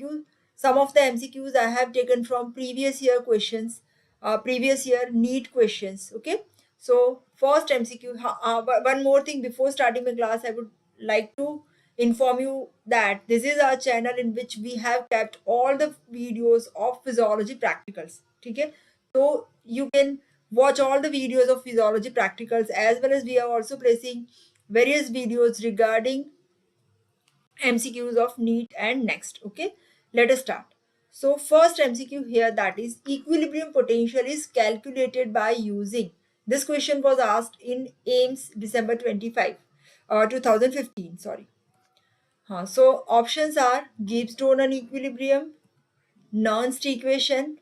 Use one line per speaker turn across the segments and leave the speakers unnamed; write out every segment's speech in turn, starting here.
MCQ. Some of the MCQs I have taken from previous year questions, previous year NEET questions. Okay. So first MCQ, one more thing before starting my class, I would like to inform you that this is our channel in which we have kept all the videos of physiology practicals. Okay. So you can watch all the videos of physiology practicals, as well as we are also placing various videos regarding MCQs of NEET and next. Okay, let us start. So first MCQ here, that is equilibrium potential is calculated by using. This question was asked in AIMS December 25, 2015. Sorry. So options are Gibbs-Donan equilibrium, Nernst equation,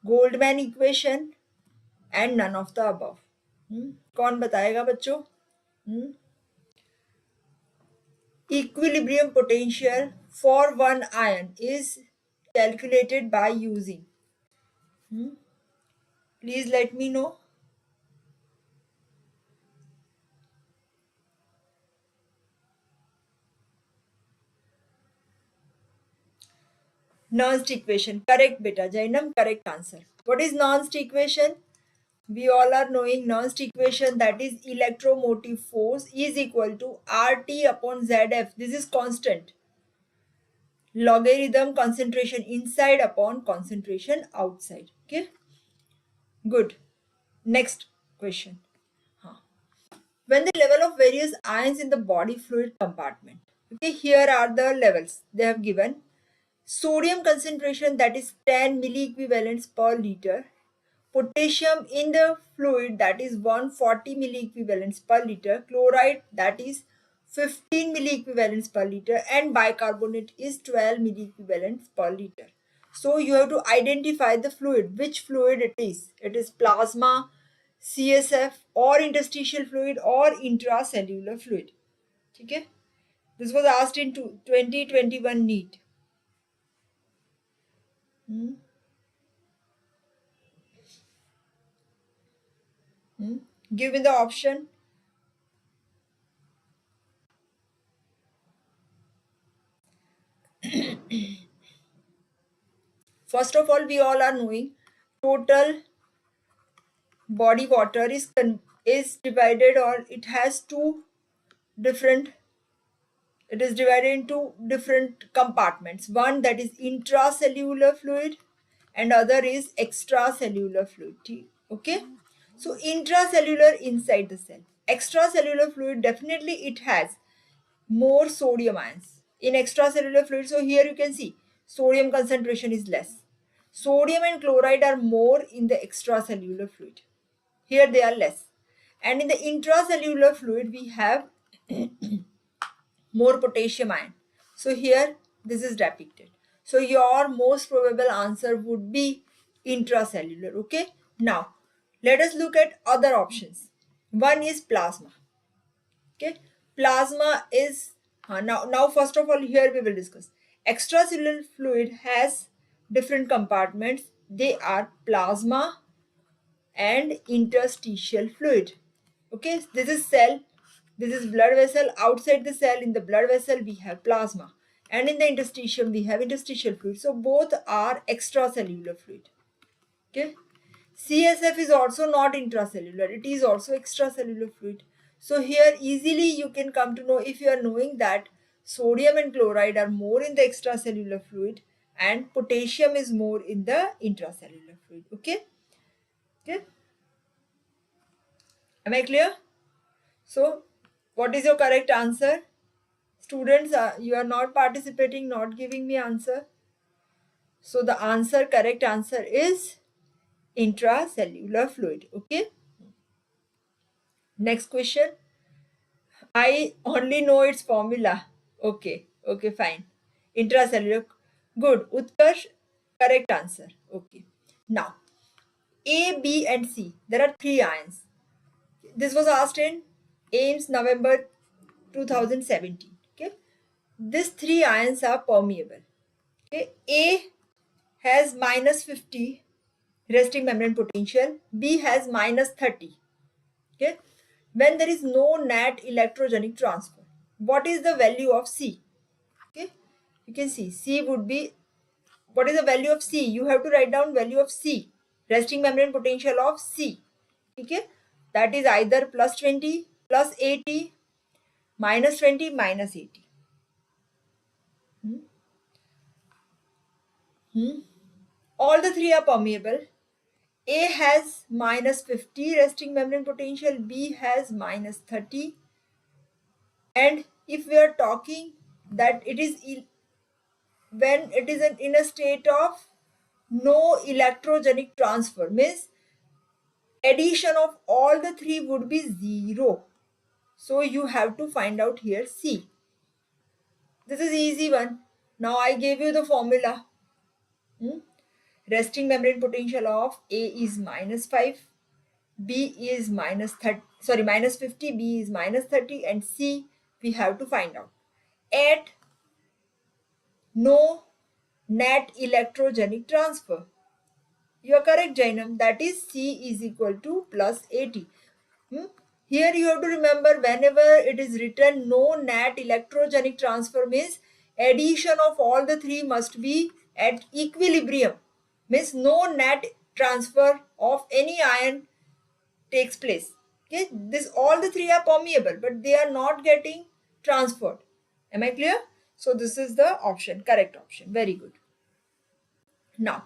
Goldman equation, and none of the above. कौन बताएगा बच्चों? Equilibrium potential for one ion is calculated by using. Please let me know. Nernst equation. Correct, beta. Jainam, correct answer. What is Nernst equation? We all are knowing Nernst equation, that is electromotive force is equal to RT upon ZF. This is constant. Logarithm concentration inside upon concentration outside. Okay. Good. Next question. When the level of various ions in the body fluid compartment. Okay, here are the levels they have given. Sodium concentration, that is 10 milliequivalents per liter. Potassium in the fluid, that is 140 milliequivalents per liter. Chloride, that is 15 milliequivalents per liter, and bicarbonate is 12 milliequivalents per liter. So you have to identify the fluid, which fluid it is. It is plasma, CSF, or interstitial fluid, or intracellular fluid. Okay? This was asked in 2021 NEET. Give me the option. First of all, we all are knowing total body water is divided, or it has two different, it is divided into different compartments. One, that is intracellular fluid, and other is extracellular fluid. Okay, so intracellular, inside the cell. Extracellular fluid, definitely it has more sodium ions in extracellular fluid. So here you can see sodium concentration is less. Sodium and chloride are more in the extracellular fluid. Here they are less. And in the intracellular fluid, we have more potassium ion. So here this is depicted. So your most probable answer would be intracellular. Okay. Now let us look at other options. One is plasma. Okay. Plasma is now first of all, here we will discuss. Extracellular fluid has different compartments. They are plasma and interstitial fluid. Okay, this is cell, this is blood vessel. Outside the cell, in the blood vessel, we have plasma, and in the interstitium we have interstitial fluid. So both are extracellular fluid. Okay, CSF is also not intracellular, it is also extracellular fluid. So here easily you can come to know, if you are knowing that sodium and chloride are more in the extracellular fluid and potassium is more in the intracellular fluid. Okay. Okay. Am I clear? So what is your correct answer? Students, you are not participating, not giving me answer. So the answer, correct answer is intracellular fluid. Okay. Next question. I only know its formula. Okay. Okay, fine. Intracellular. Good. Utkarsh, correct answer. Okay. Now, A, B, and C. There are three ions. This was asked in AIMS November 2017. Okay. These three ions are permeable. Okay. A has minus 50 resting membrane potential. B has minus 30. Okay. When there is no net electrogenic transfer, what is the value of C? Okay. You can see C would be, what is the value of C? You have to write down value of C, resting membrane potential of C. Okay, that is either plus 20, plus 80, minus 20, minus 80. All the three are permeable. A has minus 50 resting membrane potential, B has minus 30. And if we are talking that it is when it is in a state of no electrogenic transfer, means addition of all the three would be 0. So you have to find out here C. This is easy one. Now I gave you the formula. Resting membrane potential of A is minus 5, B is minus 30, sorry, minus 50, B is minus 30, and C we have to find out. At no net electrogenic transfer. You are correct, Jainam. That is C is equal to plus 80. Here you have to remember, whenever it is written no net electrogenic transfer, means addition of all the three must be at equilibrium. Means no net transfer of any ion takes place. Okay, this all the three are permeable, but they are not getting transferred. Am I clear? So this is the option, correct option. Very good. Now,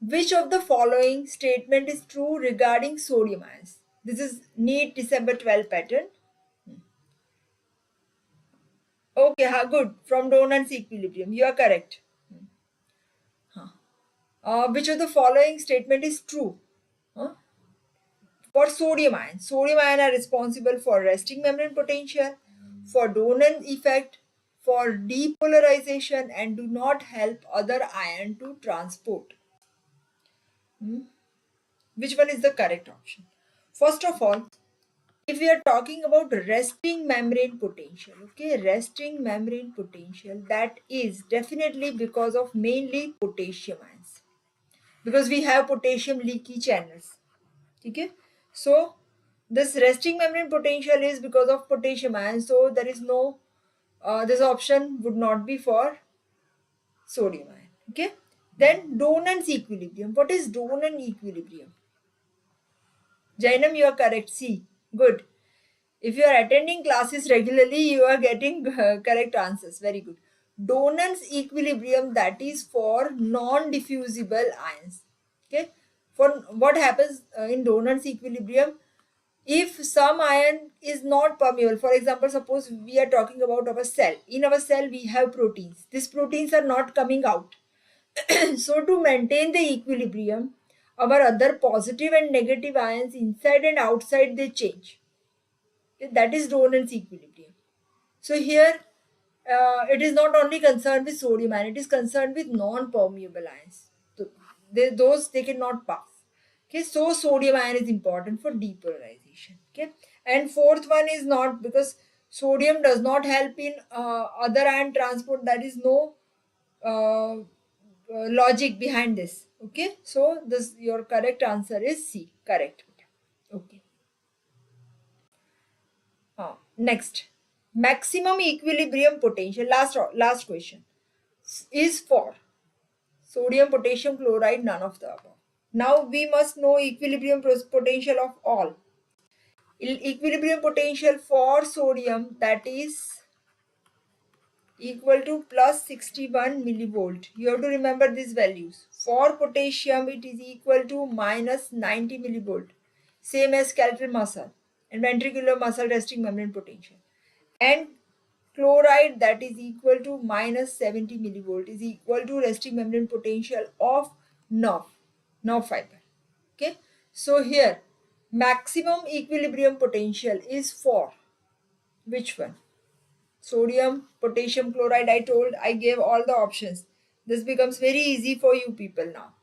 which of the following statement is true regarding sodium ions? This is NEET December 12 pattern. Okay, good. From Donan's equilibrium, you are correct. Which of the following statement is true? For sodium ion. Sodium ion are responsible for resting membrane potential, for Donan effect, for depolarization, and do not help other ion to transport. Which one is the correct option? First of all, if we are talking about resting membrane potential, okay, resting membrane potential, that is definitely because of mainly potassium ions, because we have potassium leaky channels. Okay, so this resting membrane potential is because of potassium ions, so there is no this option would not be for sodium ion. Okay, then Donan's equilibrium. What is Donan equilibrium? Jainam, you are correct. C. Good. If you are attending classes regularly, you are getting correct answers. Very good. Donan's equilibrium, that is for non-diffusible ions. Okay. For what happens in Donan's equilibrium, if some ion is not permeable, for example, suppose we are talking about our cell. In our cell, we have proteins. These proteins are not coming out. So to maintain the equilibrium, our other positive and negative ions inside and outside, they change. That is Donan's equilibrium. So here it is not only concerned with sodium ion, it is concerned with non-permeable ions. So those they cannot pass. Okay, so sodium ion is important for depolarization. Okay, and fourth one is not, because sodium does not help in other ion transport. There is no logic behind this. Okay, so this your correct answer is C. Correct. Okay. Next, maximum equilibrium potential. Last question is for sodium, potassium chloride, none of the above. Now we must know equilibrium potential of all. Equilibrium potential for sodium, that is equal to plus 61 millivolt. You have to remember these values. For potassium, it is equal to minus 90 millivolt, same as skeletal muscle and ventricular muscle resting membrane potential. And chloride, that is equal to minus 70 millivolt, is equal to resting membrane potential of nerve fiber. Okay, so here maximum equilibrium potential is for which one? Sodium, potassium chloride. I gave all the options. This becomes very easy for you people now.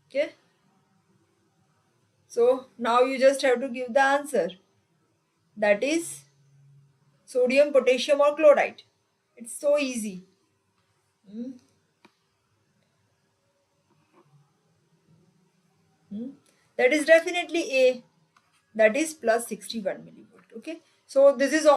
Okay, so now you just have to give the answer, that is sodium, potassium, or chloride. It's so easy. That is definitely A, that is plus 61 millivolt. Okay, so this is all.